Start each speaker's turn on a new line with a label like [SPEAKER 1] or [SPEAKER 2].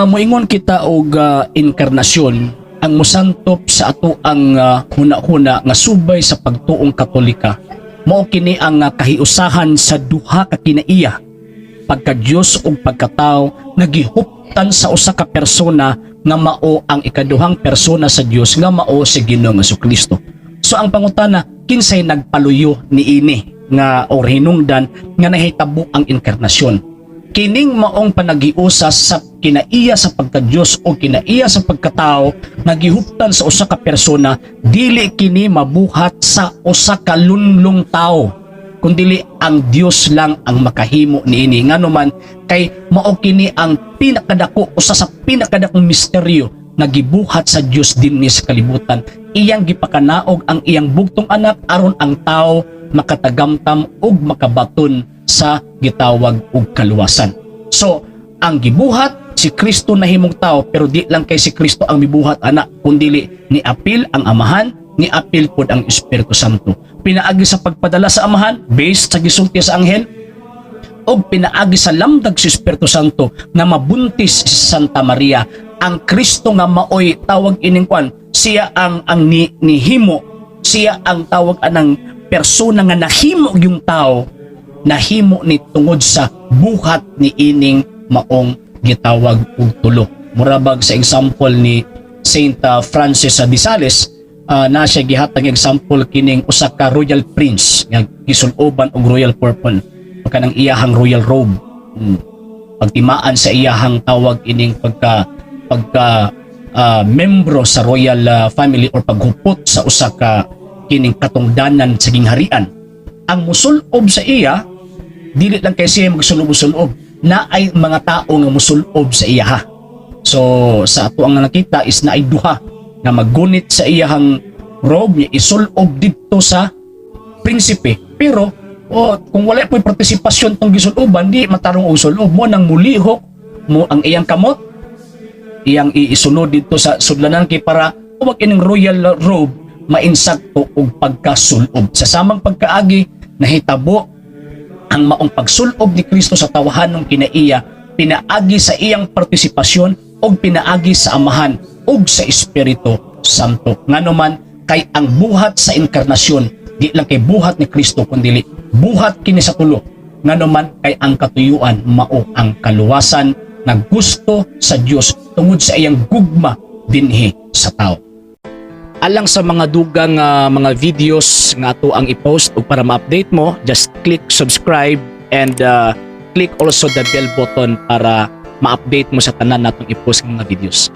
[SPEAKER 1] moingon kita og inkarnasyon, ang mosantop sa ato ang huna-huna nga subay sa pagtuong Katolika, mao kini ang kahiusahan sa duha ka kinaiya, pagka-Dios ug pagkatao nga gihuptan sa usa ka persona nga mao ang ikaduhang persona sa Dios nga mao si Ginoong Jesucristo. So ang pangutana, kinsay nagpaluyo niini nga or hinungdan nga nahitabo ang inkarnasyon? Kining maong panagiusa sa kinaiya sa pagka-Dios o kinaiya sa pagkatao nagihuptan sa usa ka persona, dili kini mabuhat sa usa ka lunlong tao, kundi ang Dios lang ang makahimo niini. Nganuman kay mao kini ang pinakadako, usa sa pinakadakong misteryo na gibuhat sa Dios dinhi sa kalibutan. Iyang gipakanaog ang iyang bugtong anak aron ang tao makatagamtam ug makabaton sa gitawag og kaluwasan. So, ang gibuhat si Kristo nahimong tao, pero di lang kay si Kristo ang mibuhat anak, kundi ni apil ang Amahan, ni apil pod ang Espiritu Santo. Pinaagi sa pagpadala sa Amahan based sa gisulti sa anghel, o pinaagi sa lamdag si Espiritu Santo na mabuntis si Santa Maria. Ang Kristo nga maoy tawag ining kwan, siya ang nihimo, siya ang tawag anang persona nga nahimo yung tao, nahimo ni tungod sa buhat ni ining maong gitawag og tulo. Murabag sa example ni Saint Francis de Sales, na siya gihatag example kining usa ka royal prince nga gisuloban og royal purple kanang iyahang royal robe. Pagtimaan sa iyahang tawag ining pagka membro sa royal family or paghupot sa usa ka kining katungdanan sa gingharian. Ang musulob sa iya, dili lang kay siya magsulob-sulob, na ay mga tao nga musulob sa iya ha. So sa ato ang nakita is na ay duha nga maggunit sa iyahang robe, niya isulob dito sa prinsipe. Pero kung wala po'y partisipasyon tong gisuloban, di matarong og sulob mo nang mulihok mo ang iyang kamot, iyang iisunod dito sa sudlanan kay para uwag ining royal robe mainsakto og pagkasulob. Sa samang pagkaagi nahitabo ang maong pagsulob ni Kristo sa tawahanong kinaiya, pinaagi sa iyang partisipasyon o pinaagi sa Amahan o sa Espiritu Santo. Nganuman kay ang buhat sa inkarnasyon, di lang kay buhat ni Kristo, kundi buhat kini sa tulo. Nganuman kay ang katuyuan mao ang kaluwasan na gusto sa Dios tungod sa iyang gugma dinhi sa tao. Alang sa mga dugang mga videos nga ato ang i-post ug para ma-update mo, just click subscribe and click also the bell button para ma-update mo sa tanan natong i-post ng mga videos.